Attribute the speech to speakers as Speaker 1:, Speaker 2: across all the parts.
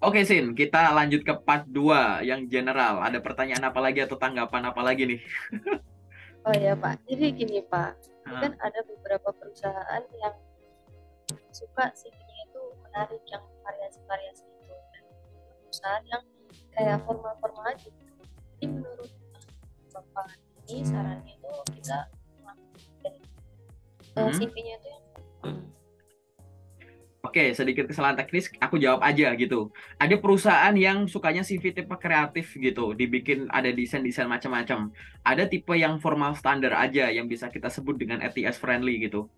Speaker 1: Oke, Sin, kita lanjut ke part 2 yang general. Ada pertanyaan apa lagi atau tanggapan apa lagi nih?
Speaker 2: Oh ya Pak, jadi gini Pak, ini kan
Speaker 1: Ah,
Speaker 2: ada beberapa perusahaan yang suka CV-nya itu menarik yang variasi-variasi itu, dan perusahaan yang kayak formal-formal aja gitu. Jadi menurut Bapak ini sarannya itu kita dari
Speaker 1: mm-mm.
Speaker 2: CV-nya itu yang
Speaker 1: Oke, sedikit kesalahan teknis, aku jawab aja gitu. Ada perusahaan yang sukanya CV tipe kreatif gitu, dibikin ada desain-desain macam-macam. Ada tipe yang formal standar aja yang bisa kita sebut dengan ATS friendly gitu.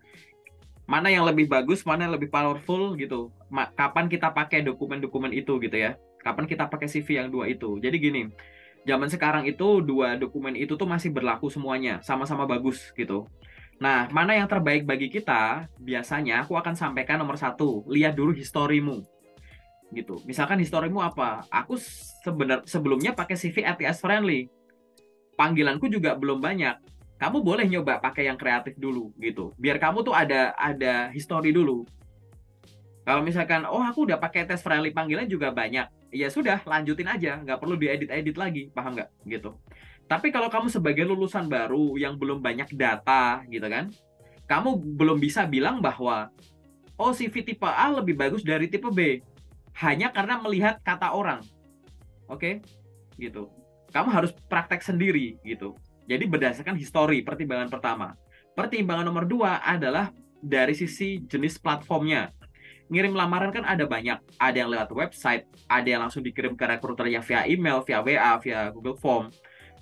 Speaker 1: Mana yang lebih bagus, mana yang lebih powerful gitu. Kapan kita pakai dokumen-dokumen itu gitu ya. Kapan kita pakai CV yang dua itu. Jadi gini, zaman sekarang itu dua dokumen itu tuh masih berlaku semuanya, sama-sama bagus gitu. Nah, mana yang terbaik bagi kita? Biasanya aku akan sampaikan nomor satu, lihat dulu historimu gitu. Misalkan historimu apa? Aku sebelumnya pakai CV ATS friendly, panggilanku juga belum banyak. Kamu boleh nyoba pakai yang kreatif dulu gitu. Biar kamu tuh ada history dulu. Kalau misalkan, oh aku udah pakai tes friendly panggilan juga banyak, ya sudah lanjutin aja, nggak perlu diedit-edit lagi, paham nggak? Gitu. Tapi kalau kamu sebagai lulusan baru yang belum banyak data, gitu kan, kamu belum bisa bilang bahwa, oh CV tipe A lebih bagus dari tipe B, hanya karena melihat kata orang, oke? Gitu. Kamu harus praktek sendiri, gitu. Jadi berdasarkan histori, pertimbangan pertama. Pertimbangan nomor dua adalah dari sisi jenis platformnya. Ngirim lamaran kan ada banyak. Ada yang lewat website, ada yang langsung dikirim ke rekruternya via email, via WA, via Google Form,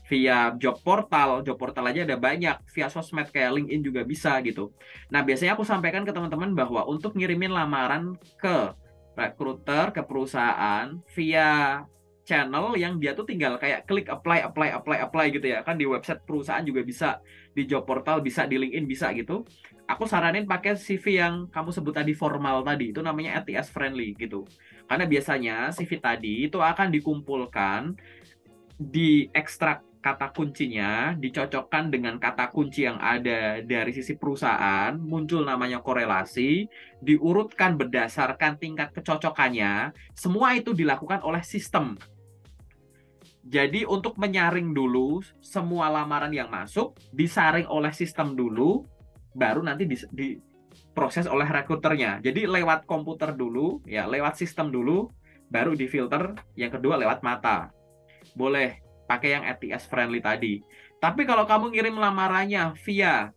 Speaker 1: via job portal aja ada banyak, via sosmed kayak LinkedIn juga bisa gitu. Nah, biasanya aku sampaikan ke teman-teman bahwa untuk ngirimin lamaran ke rekruter, ke perusahaan via channel yang dia tuh tinggal kayak klik apply, apply, apply, apply gitu ya. Kan di website perusahaan juga bisa, di job portal bisa, di LinkedIn bisa gitu. Aku saranin pakai CV yang kamu sebut tadi formal tadi, itu namanya ATS friendly gitu. Karena biasanya CV tadi itu akan dikumpulkan, diekstrak kata kuncinya, dicocokkan dengan kata kunci yang ada dari sisi perusahaan, muncul namanya korelasi, diurutkan berdasarkan tingkat kecocokannya, semua itu dilakukan oleh sistem. Jadi untuk menyaring dulu semua lamaran yang masuk, disaring oleh sistem dulu, baru nanti diproses oleh rekruternya. Jadi lewat komputer dulu, ya lewat sistem dulu, baru difilter, yang kedua lewat mata. Boleh pakai yang ATS friendly tadi. Tapi kalau kamu ngirim lamarannya via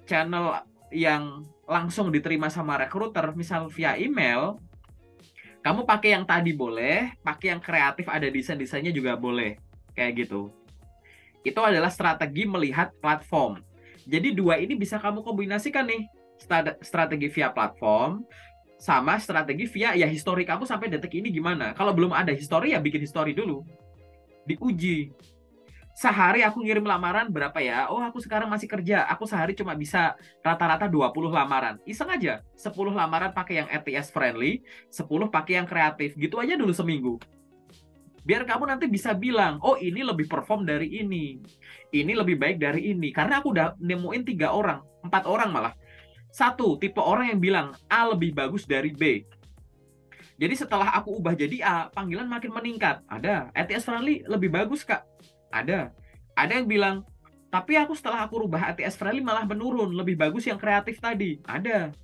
Speaker 1: channel yang langsung diterima sama rekruter, misal via email, kamu pakai yang tadi boleh, pakai yang kreatif ada desain-desainnya juga boleh. Kayak gitu. Itu adalah strategi melihat platform. Jadi dua ini bisa kamu kombinasikan nih. Strategi via platform sama strategi via ya histori kamu sampai detik ini gimana. Kalau belum ada histori ya bikin histori dulu. Diuji. Sehari aku ngirim lamaran berapa ya? Oh, aku sekarang masih kerja. Aku sehari cuma bisa rata-rata 20 lamaran. Iseng aja. 10 lamaran pakai yang RTS friendly, 10 pakai yang kreatif. Gitu aja dulu seminggu. Biar kamu nanti bisa bilang, oh ini lebih perform dari ini. Ini lebih baik dari ini. Karena aku udah nemuin 3 orang, 4 orang malah. Satu, tipe orang yang bilang A lebih bagus dari B. Jadi setelah aku ubah jadi A, panggilan makin meningkat. Ada. ATS friendly lebih bagus, Kak. Ada. Ada yang bilang, tapi aku setelah aku rubah ATS friendly malah menurun. Lebih bagus yang kreatif tadi. Ada.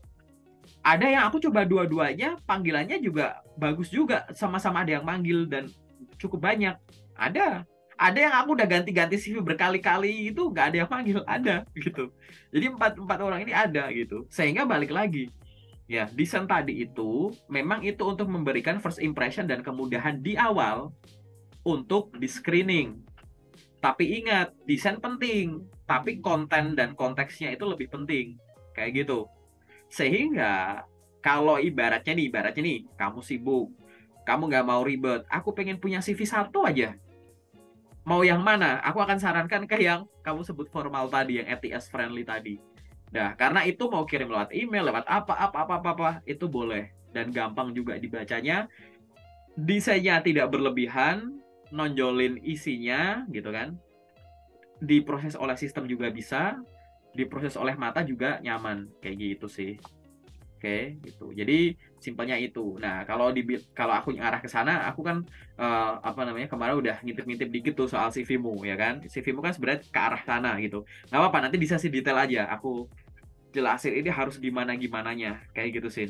Speaker 1: Ada yang aku coba dua-duanya, panggilannya juga bagus juga. Sama-sama ada yang manggil dan cukup banyak. Ada. Ada yang aku udah ganti-ganti CV berkali-kali itu nggak ada yang manggil. Ada gitu. Jadi empat orang ini ada gitu. Sehingga balik lagi. Ya, desain tadi itu memang itu untuk memberikan first impression dan kemudahan di awal untuk di screening. Tapi ingat, desain penting, tapi konten dan konteksnya itu lebih penting. Kayak gitu. Sehingga kalau ibaratnya nih, kamu sibuk, kamu nggak mau ribet, aku pengen punya CV satu aja. Mau yang mana? Aku akan sarankan ke yang kamu sebut formal tadi, yang ATS friendly tadi. Nah, karena itu mau kirim lewat email, lewat apa, itu boleh. Dan gampang juga dibacanya. Desainnya tidak berlebihan, nonjolin isinya, gitu kan. Diproses oleh sistem juga bisa, diproses oleh mata juga nyaman. Kayak gitu sih. Oke, gitu. Jadi simpelnya itu. Nah, kalau aku ngarah ke sana, aku kan apa namanya kemarin udah ngintip-ngintip dikit tuh soal CV-mu, ya kan? CV-mu kan sebenarnya ke arah sana gitu. Nggak apa-apa, nanti di sesi detail aja. Aku jelasin ini harus gimana gimananya, kayak gitu sih.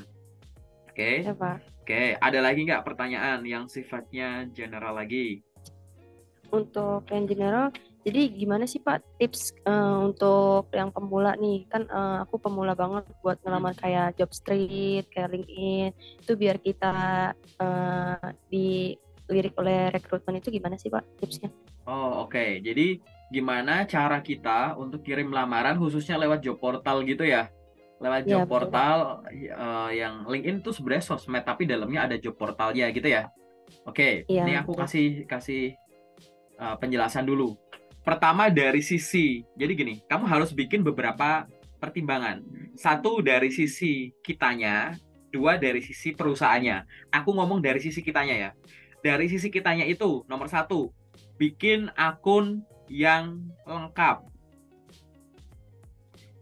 Speaker 1: Oke,
Speaker 2: Ya, Pak.
Speaker 1: oke. Ada lagi nggak pertanyaan yang sifatnya general lagi?
Speaker 2: Untuk yang general, jadi gimana sih Pak tips untuk yang pemula nih? Kan aku pemula banget buat
Speaker 1: Hmm.
Speaker 2: ngelamar kayak job street, kayak LinkedIn. Itu biar kita dilirik oleh rekrutmen itu gimana sih Pak tipsnya?
Speaker 1: Oh, oke. Jadi gimana cara kita untuk kirim lamaran khususnya lewat job portal gitu ya? Lewat
Speaker 2: Iya
Speaker 1: job
Speaker 2: betul Pak.
Speaker 1: portal yang LinkedIn tuh sebenarnya sosmed tapi dalamnya ada job portalnya gitu ya. Oke,
Speaker 2: Iya
Speaker 1: ini aku
Speaker 2: betul.
Speaker 1: kasih kasih penjelasan dulu. Pertama dari sisi, jadi gini, kamu harus bikin beberapa pertimbangan. Satu dari sisi kitanya, dua dari sisi perusahaannya. Aku ngomong dari sisi kitanya ya. Dari sisi kitanya itu nomor satu, bikin akun yang lengkap.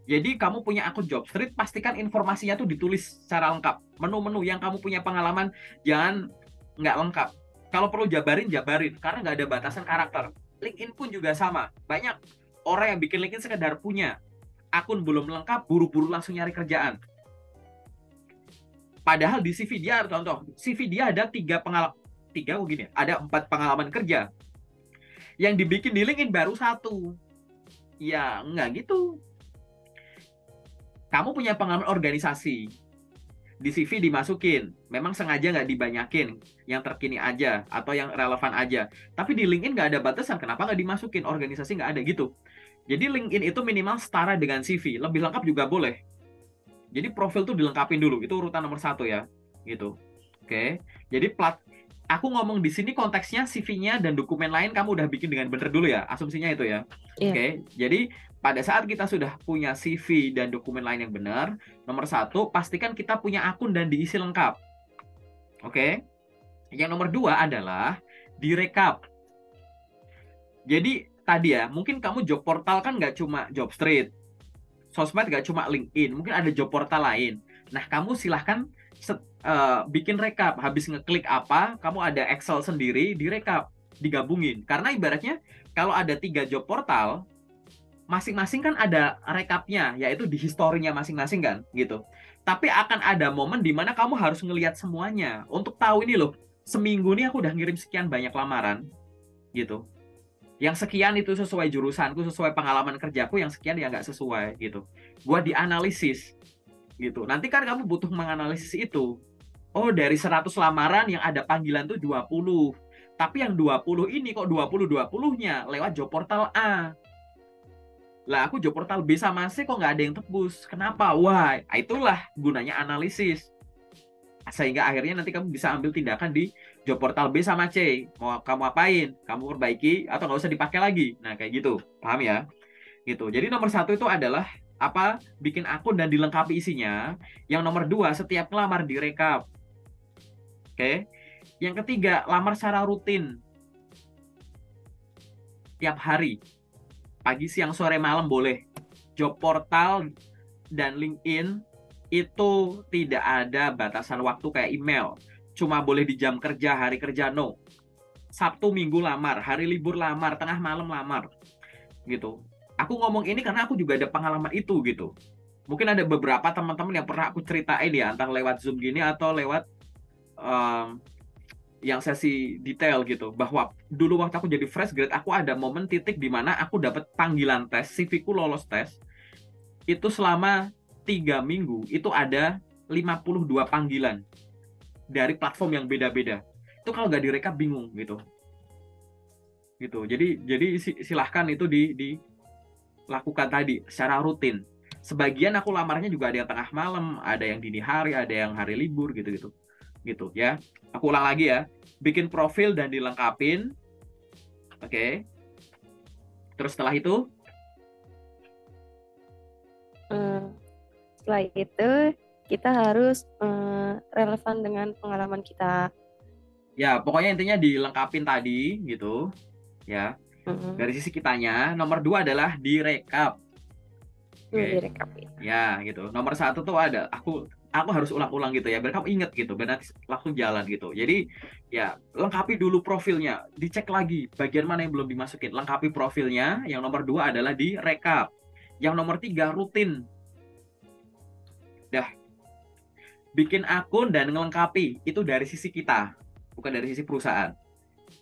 Speaker 1: Jadi kamu punya akun Jobstreet, pastikan informasinya tuh ditulis secara lengkap. Menu-menu yang kamu punya pengalaman jangan nggak lengkap. Kalau perlu jabarin, jabarin. Karena nggak ada batasan karakter. LinkedIn pun juga sama. Banyak orang yang bikin LinkedIn sekedar punya akun belum lengkap, buru-buru langsung nyari kerjaan. Padahal di CV dia, contoh, CV dia ada ada 4 pengalaman kerja. Yang dibikin di LinkedIn baru 1. Ya, nggak gitu. Kamu punya pengalaman organisasi, di CV dimasukin. Memang sengaja nggak dibanyakin, yang terkini aja atau yang relevan aja. Tapi di LinkedIn nggak ada batasan, kenapa nggak dimasukin? Organisasi nggak ada gitu. Jadi LinkedIn itu minimal setara dengan CV, lebih lengkap juga boleh. Jadi profil tuh dilengkapin dulu, itu urutan nomor 1 ya, gitu. Oke, jadi aku ngomong di sini konteksnya CV-nya dan dokumen lain kamu udah bikin dengan bener dulu ya, asumsinya itu ya.
Speaker 2: Iya.
Speaker 1: Oke, jadi pada saat kita sudah punya CV dan dokumen lain yang benar, nomor 1 pastikan kita punya akun dan diisi lengkap. Oke, yang nomor 2 adalah direkap. Jadi tadi ya, mungkin kamu job portal kan nggak cuma Jobstreet, sosmed nggak cuma LinkedIn, mungkin ada job portal lain. Nah, kamu silahkan bikin rekap. Habis ngeklik apa, kamu ada Excel sendiri, direkap, digabungin. Karena ibaratnya kalau ada 3 job portal, masing-masing kan ada rekapnya, yaitu di historinya masing-masing kan, gitu. Tapi akan ada momen di mana kamu harus ngelihat semuanya untuk tahu ini loh, seminggu ini aku udah ngirim sekian banyak lamaran, gitu. Yang sekian itu sesuai jurusanku, sesuai pengalaman kerjaku, yang sekian ya nggak sesuai, gitu. Buat dianalisis, gitu. Nanti kan kamu butuh menganalisis itu. Oh, dari 100 lamaran yang ada panggilan tuh 20. Tapi yang 20 ini kok 20-20-nya lewat job portal A. Lah aku job portal B sama C kok nggak ada yang tebus. Kenapa? Wah, itulah gunanya analisis. Sehingga akhirnya nanti kamu bisa ambil tindakan di job portal B sama C. Mau kamu apain? Kamu perbaiki atau nggak usah dipakai lagi. Nah, kayak gitu. Paham ya? Gitu. Jadi nomor 1 itu adalah apa? Bikin akun dan dilengkapi isinya. Yang nomor 2, setiap ngelamar direkap. Oke. Yang ketiga, lamar secara rutin. Tiap hari. Pagi, siang, sore, malam boleh. Job portal dan LinkedIn itu tidak ada batasan waktu kayak email. Cuma boleh di jam kerja, hari kerja, no. Sabtu, Minggu lamar, hari libur lamar, tengah malam lamar. Gitu. Aku ngomong ini karena aku juga ada pengalaman itu gitu. Mungkin ada beberapa teman-teman yang pernah aku ceritain ya, antara lewat Zoom gini atau lewat um, yang sesi detail gitu, bahwa dulu waktu aku jadi fresh grade, aku ada momen titik di mana aku dapat panggilan tes, CV-ku lolos tes, itu selama 3 minggu, itu ada 52 panggilan dari platform yang beda-beda. Itu kalau nggak direkap bingung gitu. Gitu. Jadi silahkan itu dilakukan tadi secara rutin. Sebagian aku lamarnya juga ada yang tengah malam, ada yang dini hari, ada yang hari libur gitu-gitu. Gitu ya. Aku ulang lagi ya. Bikin profil dan dilengkapin. Oke. Terus setelah itu,
Speaker 2: Eh, Setelah itu kita harus relevan dengan pengalaman kita.
Speaker 1: ya pokoknya intinya dilengkapin tadi gitu. Ya.
Speaker 2: Mm-mm.
Speaker 1: Dari sisi kitanya, nomor 2 adalah direkap. Oke.
Speaker 2: Direkap ya.
Speaker 1: Ya, gitu. Nomor 1 tuh ada. Aku aku harus ulang-ulang gitu ya, biar kamu inget gitu, biar nanti langsung jalan gitu. Jadi ya lengkapi dulu profilnya, dicek lagi bagian mana yang belum dimasukin, lengkapi profilnya. Yang nomor 2 adalah di rekap. Yang nomor 3 rutin. Dah, bikin akun dan ngelengkapi itu dari sisi kita, bukan dari sisi perusahaan.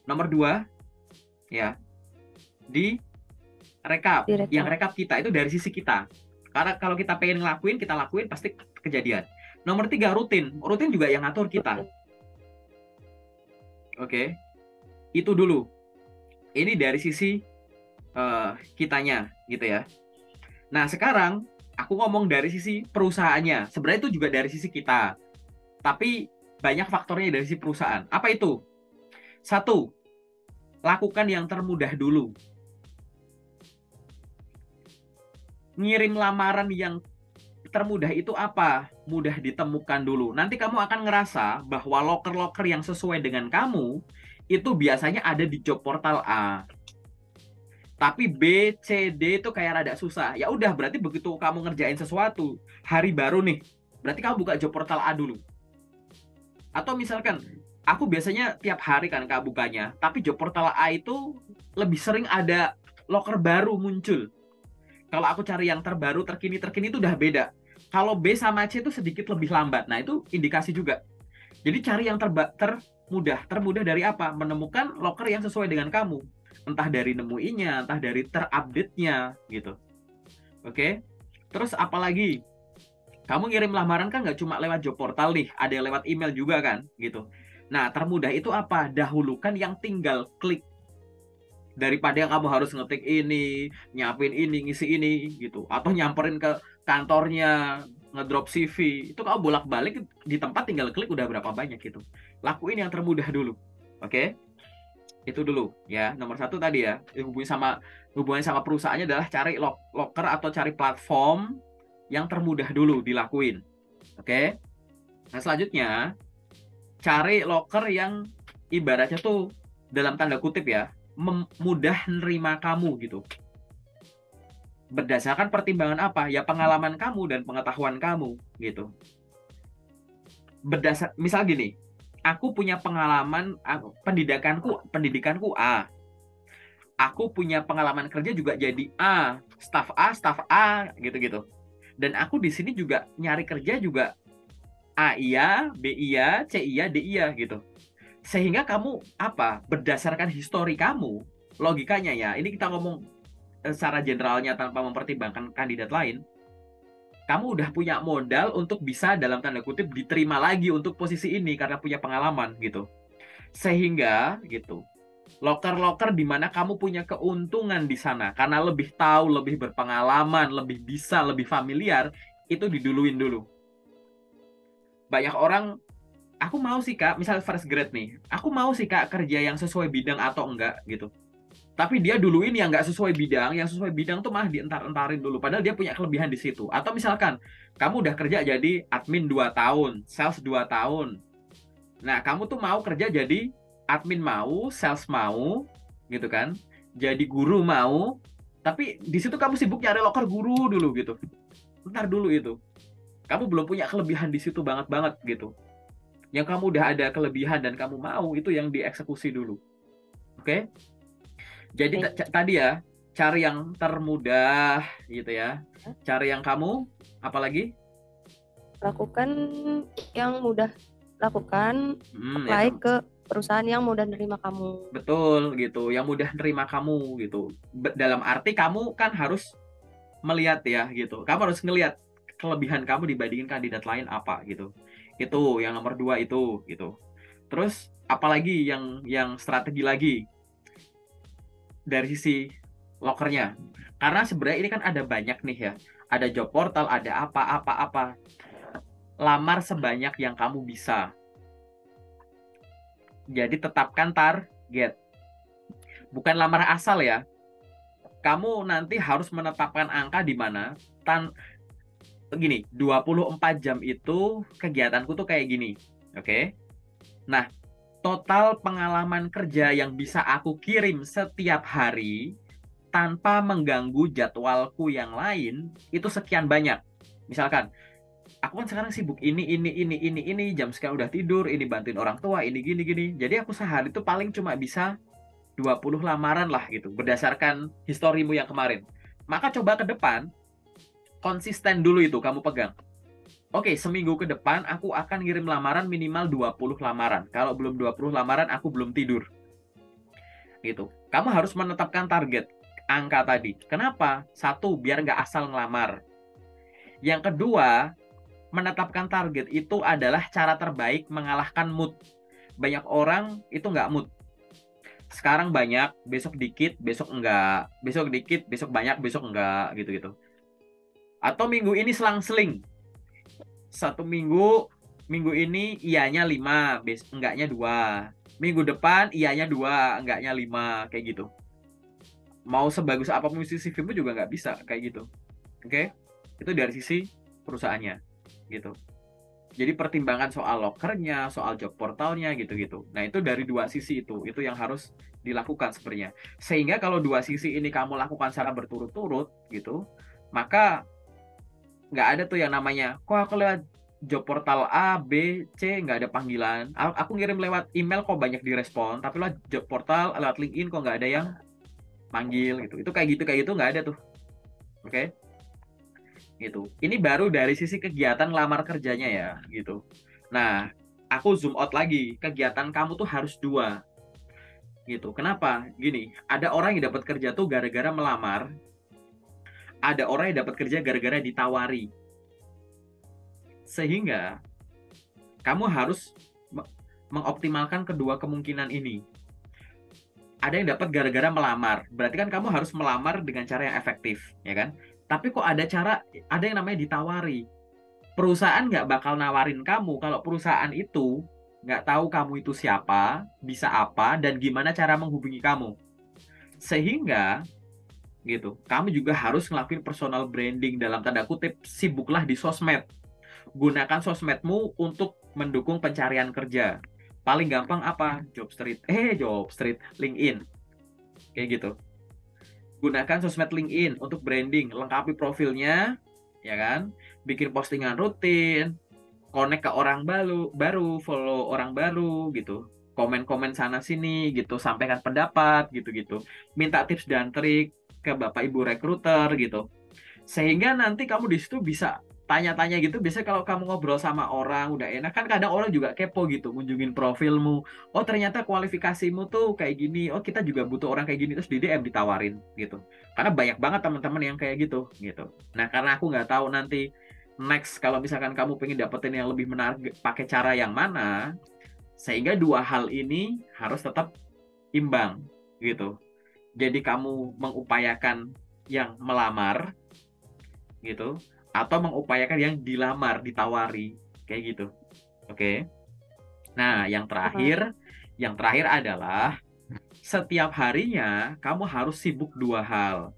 Speaker 1: Nomor 2 ya, di rekap. Yang
Speaker 2: Direkap.
Speaker 1: rekap kita itu dari sisi kita. Karena kalau kita pengen ngelakuin, kita lakuin pasti kejadian. Nomor 3 rutin. Rutin juga yang ngatur kita. Oke, itu dulu. Ini dari sisi kitanya gitu ya. Nah sekarang aku ngomong dari sisi perusahaannya. Sebenarnya itu juga dari sisi kita. Tapi banyak faktornya dari sisi perusahaan. Apa itu? 1, lakukan yang termudah dulu. Ngirim lamaran yang termudah itu apa? Mudah ditemukan dulu. Nanti kamu akan ngerasa bahwa loker-loker yang sesuai dengan kamu itu biasanya ada di job portal A. Tapi B, C, D itu kayak rada susah. Ya udah, berarti begitu kamu ngerjain sesuatu, hari baru nih, berarti kamu buka job portal A dulu. Atau misalkan, aku biasanya tiap hari kan Kak bukanya, tapi job portal A itu lebih sering ada loker baru muncul. Kalau aku cari yang terbaru, terkini itu udah beda. Kalau B sama C itu sedikit lebih lambat. Nah, itu indikasi juga. Jadi cari yang termudah. Termudah dari apa? Menemukan loker yang sesuai dengan kamu. Entah dari nemuinya, entah dari terupdate-nya gitu. Oke. Terus apalagi? Kamu ngirim lamaran kan nggak cuma lewat job portal nih, ada yang lewat email juga kan gitu. Nah, termudah itu apa? Dahulukan yang tinggal klik, daripada yang kamu harus ngetik ini, nyiapin ini, ngisi ini gitu, atau nyamperin ke kantornya, ngedrop CV. Itu kalau bolak-balik di tempat tinggal klik udah berapa banyak gitu. Lakuin yang termudah dulu. Oke? Itu dulu ya. Nomor 1 tadi ya, hubungan sama perusahaannya adalah cari locker atau cari platform yang termudah dulu dilakuin. Oke? Nah, selanjutnya cari locker yang ibaratnya tuh dalam tanda kutip ya, mudah nerima kamu gitu. Berdasarkan pertimbangan apa? Ya pengalaman kamu dan pengetahuan kamu gitu. Misal gini, aku punya pengalaman, pendidikanku A. Aku punya pengalaman kerja juga jadi A, staff A gitu-gitu. Dan aku di sini juga nyari kerja juga A iya, B iya, C iya, D iya gitu. Sehingga kamu apa? Berdasarkan histori kamu, logikanya ya, ini kita ngomong secara generalnya tanpa mempertimbangkan kandidat lain, kamu udah punya modal untuk bisa dalam tanda kutip diterima lagi untuk posisi ini karena punya pengalaman gitu. Sehingga gitu, loker-loker di mana kamu punya keuntungan di sana karena lebih tahu, lebih berpengalaman, lebih bisa, lebih familiar, itu diduluin dulu. Banyak orang, aku mau sih Kak, misal first grade nih, aku mau sih Kak kerja yang sesuai bidang atau enggak gitu. Tapi dia duluin yang nggak sesuai bidang, yang sesuai bidang tuh malah dientar-entarin dulu. Padahal dia punya kelebihan di situ. Atau misalkan, kamu udah kerja jadi admin 2 tahun, sales 2 tahun. Nah, kamu tuh mau kerja jadi admin mau, sales mau, gitu kan. Jadi guru mau, tapi di situ kamu sibuk nyari loker guru dulu gitu. Ntar dulu itu. Kamu belum punya kelebihan di situ banget-banget gitu. Yang kamu udah ada kelebihan dan kamu mau, itu yang dieksekusi dulu. Oke? Jadi tadi ya, cari yang termudah gitu ya. Cari yang kamu, apalagi?
Speaker 2: Lakukan yang mudah, lakukan apply
Speaker 1: Ya,
Speaker 2: ke perusahaan yang mudah nerima kamu.
Speaker 1: betul gitu, yang mudah nerima kamu gitu. Dalam arti kamu kan harus melihat ya gitu. Kamu harus ngelihat kelebihan kamu dibandingin kandidat lain apa gitu. Itu yang nomor 2 itu gitu. Terus apalagi yang strategi lagi dari sisi lokernya. Karena sebenarnya ini kan ada banyak nih ya. Ada job portal, ada apa. Lamar sebanyak yang kamu bisa. Jadi tetapkan target. Bukan lamar asal ya. Kamu nanti harus menetapkan angka di mana gini, 24 jam itu kegiatanku tuh kayak gini. Oke. Nah, total pengalaman kerja yang bisa aku kirim setiap hari tanpa mengganggu jadwalku yang lain itu sekian banyak. Misalkan aku kan sekarang sibuk ini, jam sekarang udah tidur, ini bantuin orang tua, ini gini. Jadi aku sehari itu paling cuma bisa 20 lamaran lah gitu, berdasarkan historimu yang kemarin. Maka coba ke depan, konsisten dulu itu kamu pegang. Oke, seminggu ke depan aku akan ngirim lamaran minimal 20 lamaran. Kalau belum 20 lamaran, aku belum tidur. Gitu. Kamu harus menetapkan target angka tadi. Kenapa? Satu, biar nggak asal ngelamar. Yang kedua, menetapkan target itu adalah cara terbaik mengalahkan mood. Banyak orang itu nggak mood. Sekarang banyak, besok dikit, besok enggak. Besok dikit, besok banyak, besok enggak. Gitu-gitu. Atau minggu ini selang-seling. Satu minggu, minggu ini ianya 5, enggaknya 2. Minggu depan ianya 2, enggaknya 5. Kayak gitu. Mau sebagus apapun sisi CV-mu juga nggak bisa kayak gitu. Oke? Itu dari sisi perusahaannya. Gitu. Jadi pertimbangan soal lokernya, soal job portalnya gitu-gitu. Nah itu dari dua sisi itu yang harus dilakukan sebenarnya. Sehingga kalau dua sisi ini kamu lakukan secara berturut-turut gitu, maka nggak ada tuh yang namanya, kok aku lewat job portal A, B, C nggak ada panggilan. Aku ngirim lewat email kok banyak direspon, tapi lewat job portal, lewat LinkedIn kok nggak ada yang manggil gitu. Itu kayak gitu nggak ada tuh. Oke? Gitu. Ini baru dari sisi kegiatan lamar kerjanya ya, gitu. Nah, aku zoom out lagi. Kegiatan kamu tuh harus dua, gitu. Kenapa? Gini, ada orang yang dapat kerja tuh gara-gara melamar, ada orang yang dapat kerja gara-gara ditawari. Sehingga kamu harus mengoptimalkan kedua kemungkinan ini. Ada yang dapat gara-gara melamar, berarti kan kamu harus melamar dengan cara yang efektif, ya kan? Tapi kok ada yang namanya ditawari. Perusahaan nggak bakal nawarin kamu kalau perusahaan itu nggak tahu kamu itu siapa, bisa apa, dan gimana cara menghubungi kamu. Sehingga gitu, kamu juga harus ngelakuin personal branding dalam tanda kutip, sibuklah di sosmed. Gunakan sosmedmu untuk mendukung pencarian kerja. Paling gampang apa? Job Street, LinkedIn. Kayak gitu. Gunakan sosmed LinkedIn untuk branding, lengkapi profilnya, ya kan? Bikin postingan rutin, connect ke orang baru, follow orang baru gitu. Komen-komen sana sini gitu, sampaikan pendapat gitu-gitu. Minta tips dan trik ke Bapak Ibu rekruter gitu. Sehingga nanti kamu di situ bisa tanya-tanya gitu. Biasanya kalau kamu ngobrol sama orang udah enak kan, kadang orang juga kepo gitu, kunjungin profilmu. Oh ternyata kualifikasimu tuh kayak gini. Oh kita juga butuh orang kayak gini, terus di DM ditawarin gitu. Karena banyak banget teman-teman yang kayak gitu. Nah karena aku nggak tahu nanti next kalau misalkan kamu pengen dapetin yang lebih menarik pakai cara yang mana, sehingga dua hal ini harus tetap imbang gitu. Jadi kamu mengupayakan yang melamar gitu, atau mengupayakan yang dilamar, ditawari, kayak gitu. Oke. Nah, yang terakhir adalah setiap harinya kamu harus sibuk dua hal.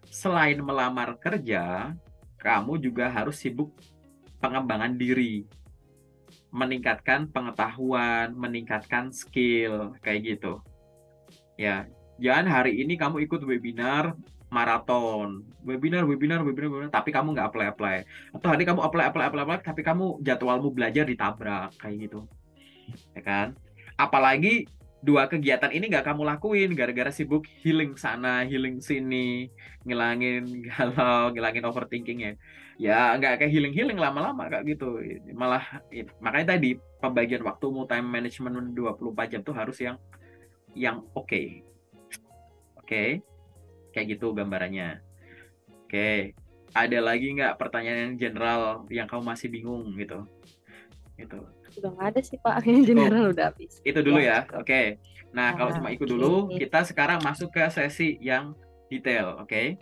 Speaker 1: Selain melamar kerja, kamu juga harus sibuk pengembangan diri, meningkatkan pengetahuan, meningkatkan skill, kayak gitu. Ya, jangan hari ini kamu ikut webinar maraton, webinar, tapi kamu nggak apply. Atau hari kamu apply, tapi kamu jadwalmu belajar ditabrak, kayak gitu. Ya kan? Apalagi dua kegiatan ini nggak kamu lakuin gara-gara sibuk healing sana, healing sini, ngilangin galau, ngilangin overthinking ya. Ya nggak kayak healing lama-lama kayak gitu. Malah makanya tadi pembagian waktumu, time management 24 jam tuh harus yang oke. Oke. Kayak gitu gambarannya. Oke. Ada lagi nggak pertanyaan yang general yang kamu masih bingung gitu? Gitu.
Speaker 2: Udah nggak ada sih Pak, yang general udah habis.
Speaker 1: Itu dulu ya. Oke. Nah, kalau cuma ikut dulu,
Speaker 2: oke.
Speaker 1: kita sekarang masuk ke sesi yang detail, oke?